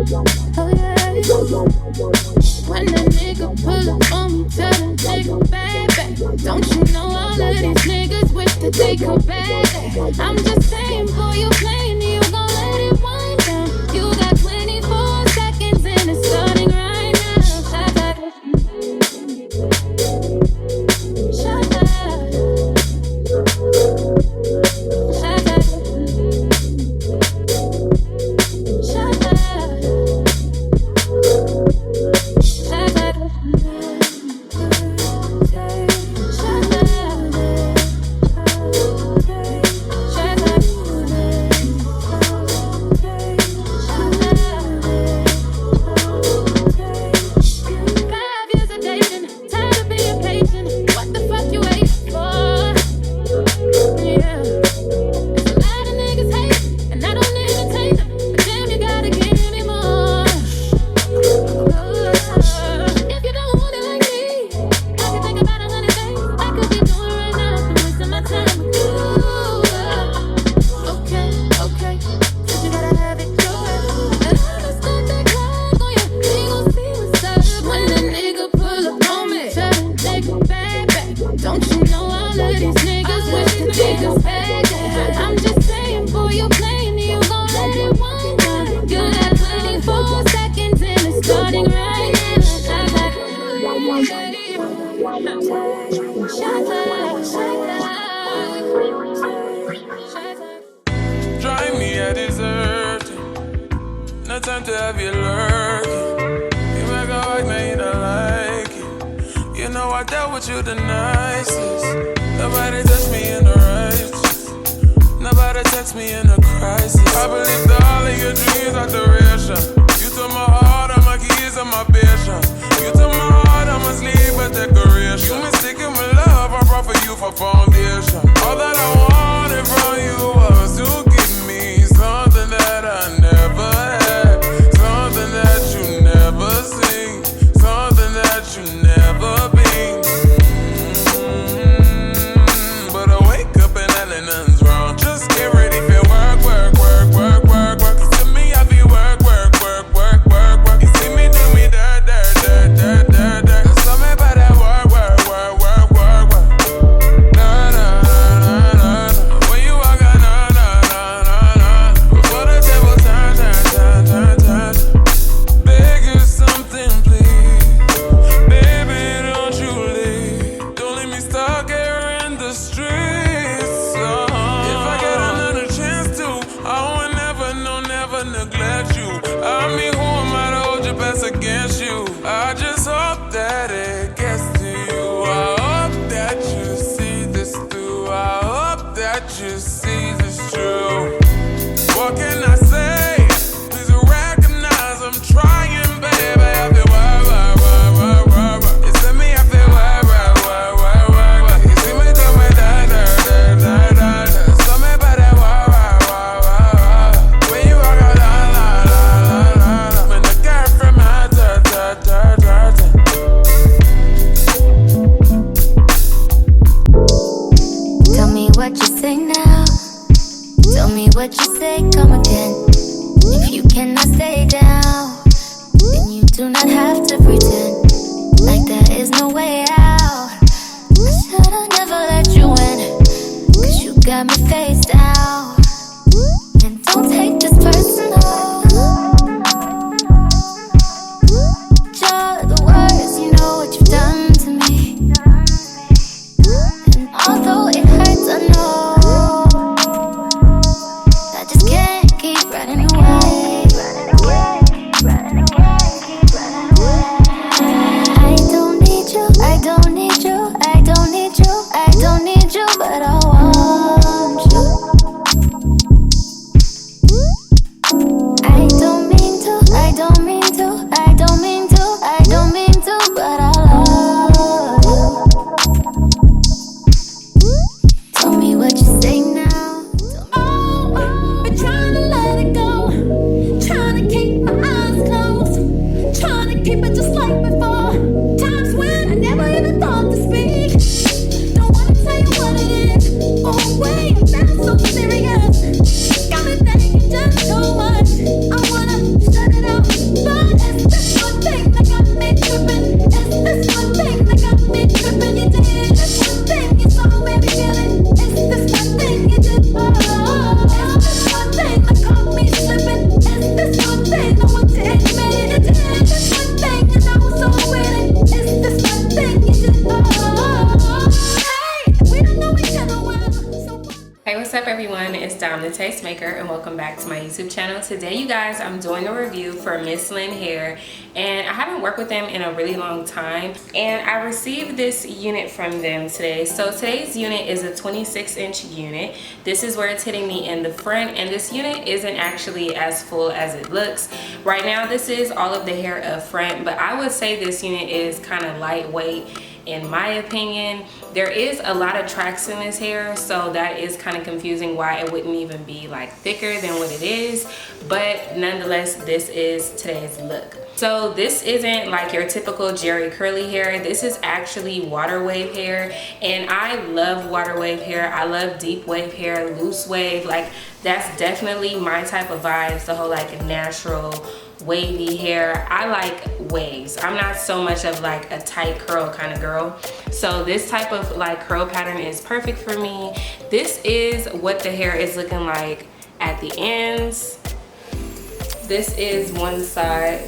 Oh yeah. When that nigga pull up on me, tell that nigga baby, don't you know all of these niggas wish that they could baby? I'm just saying, boy, you playing, you gon' let it wind down. You got 24 seconds and it's starting right now. Shut up. Shut up. Shut up. Shut up. Drive me a dessert. No time to have you lurking. You make a white man, you don't like it. You know I dealt with you the nicest. Nobody touched me in the righteous. Nobody text me in a crisis. I believe that all of your dreams are duration. You took my heart, all my keys, and my patience. You took my heart, I must leave a decoration. You mistaken my love, I brought for you for foundation. All that I wanted from you was to give me something that I never had, something that you never seen, something that you never been. But I wake up and nothing's wrong. Just get ready for work, work, work, work, work, work. To me, I be work, work, work, work, work, work. You see me do me dirt, dirt, dirt, dirt, dirt, dirt. Tell me about that work, work, work, work, work, work. Nah, nah, nah, nah, nah. When you walk out, nah, nah, nah, nah, nah. Before the table turn, turn, turn, turn, turn. Beg you something, please. Baby, don't you leave. Don't leave me stuck here in the streets. If I get another chance to, I would never, no, never neglect you. I mean, who am I to hold your best against you? I just hope that it gets to you. I hope that you see this through. I hope that you see this true. What can I say? Please recognize I'm trying, baby. I feel work, work, work, work, work, work. You see me, I feel work, work, work, work, work, work. You see me do me da, da, da, da, da, da. Tell me about that work, work, work, work, work. When you walk out, la, la, la, la, la, la. When the girl from my da, da, da, da, da. Tell me what you say now. Tell me what you say, come again. If you cannot stay down, then you do not have to pretend like there is no way out. I should've never let you in, 'cause you got me face down. And don't take this personal. You're the worst, you know what you've done to me. And although it hurts, I know I just can't keep running away. I don't need you, I don't need you, I don't need you, I don't need you, but I want you. Tastemaker and welcome back to my YouTube channel. Today you guys, I'm doing a review for Mslynn HAIR and I haven't worked with them in a really long time and I received this unit from them today. So today's unit is a 26-inch unit. This is where it's hitting me in the front and this unit isn't actually as full as it looks. Right now this is all of the hair up front, but I would say this unit is kind of lightweight. In my opinion, there is a lot of tracks in this hair, so that is kind of confusing why it wouldn't even be like thicker than what it is, but nonetheless this is today's look. So this isn't like your typical Jerry curly hair. This is actually water wave hair, and I love water wave hair. I love deep wave hair, loose wave. Like that's definitely my type of vibes, the whole like natural wavy hair. I like waves. I'm not so much of like a tight curl kind of girl, so this type of like curl pattern is perfect for me. This is what the hair is looking like at the ends. This is one side.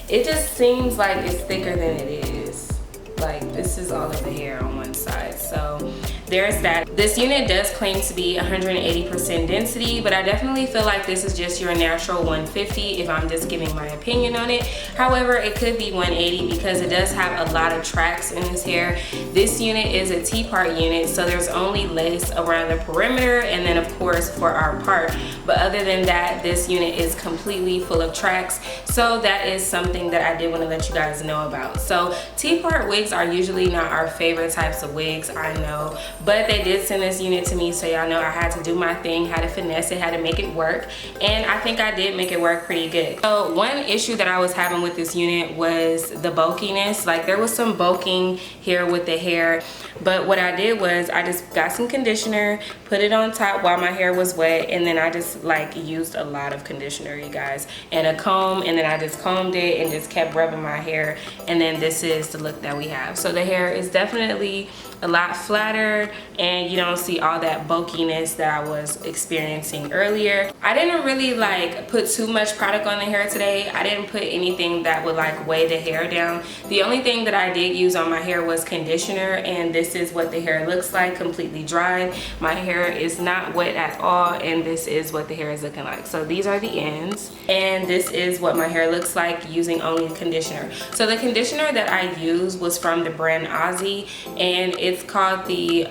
It just seems like it's thicker than it is. Like this is all of the hair on one side, so there's that. This unit does claim to be 180% density, but I definitely feel like this is just your natural 150 if I'm just giving my opinion on it. However, it could be 180 because it does have a lot of tracks in this hair. This unit is a T-part unit, so there's only lace around the perimeter and then of course for our part. But other than that, this unit is completely full of tracks. So that is something that I did want to let you guys know about. So T-part wigs are usually not our favorite types of wigs, I know. But they did send this unit to me, so y'all know I had to do my thing, had to finesse it, had to make it work, and I think I did make it work pretty good. So one issue that I was having with this unit was the bulkiness. Like there was some bulking here with the hair, but what I did was I just got some conditioner, put it on top while my hair was wet, and then I just like used a lot of conditioner, you guys, and a comb, and then I just combed it and just kept rubbing my hair, and then this is the look that we have. So the hair is definitely a lot flatter and you don't see all that bulkiness that I was experiencing earlier. I didn't really like put too much product on the hair today. I didn't put anything that would like weigh the hair down. The only thing that I did use on my hair was conditioner, and this is what the hair looks like, completely dry. My hair is not wet at all, and this is what the hair is looking like. So these are the ends, and this is what my hair looks like using only conditioner. So the conditioner that I used was from the brand Aussie, and it's called the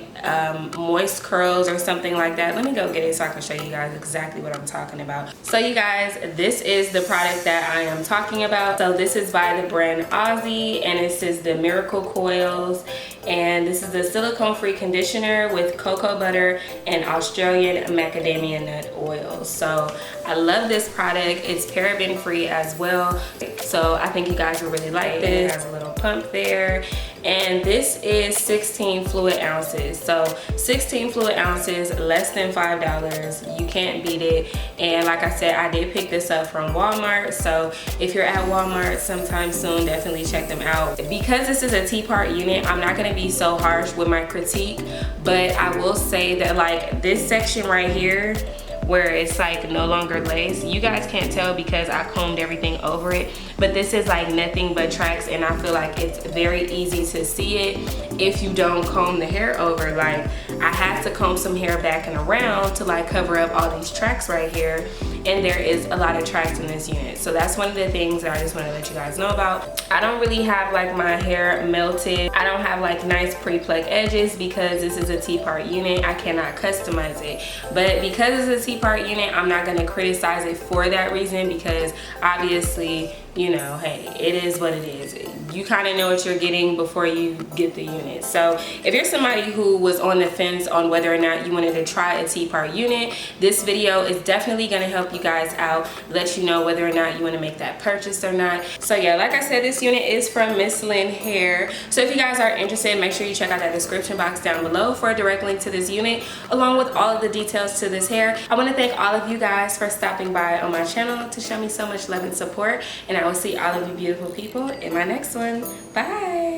Moist Curls or something like that. Let me go get it so I can show you guys exactly what I'm talking about. So you guys, this is the product that I am talking about. So this is by the brand Aussie, and it says the Miracle Coils, and this is the silicone free conditioner with cocoa butter and Australian macadamia nut oil. So I love this product. It's paraben free as well, so I think you guys will really like this. It has a little pump there, and this is 16 fluid ounces. So 16 fluid ounces, less than $5. You can't beat it. And like I said, I did pick this up from Walmart, so if you're at Walmart sometime soon, definitely check them out. Because this is a T-part unit, I'm not going to be so harsh with my critique, but I will say that like this section right here where it's like no longer lace, you guys can't tell because I combed everything over it, but this is like nothing but tracks, and I feel like it's very easy to see it if you don't comb the hair over. Like I had to comb some hair back and around to like cover up all these tracks right here, and there is a lot of tracks in this unit. So that's one of the things that I just want to let you guys know about. I don't really have like my hair melted. I don't have like nice pre-pluck edges because this is a T-part unit. I cannot customize it, but because it's a T-part unit, I'm not going to criticize it for that reason, because obviously, you know, hey, it is what it is. You kind of know what you're getting before you get the unit. So if you're somebody who was on the fence on whether or not you wanted to try a T-part unit, this video is definitely going to help you guys out, let you know whether or not you want to make that purchase or not. So yeah, like I said, this unit is from Mslynn HAIR. So if you guys are interested, make sure you check out that description box down below for a direct link to this unit, along with all of the details to this hair. I want to thank all of you guys for stopping by on my channel to show me so much love and support, and I will see all of you beautiful people in my next one. Bye.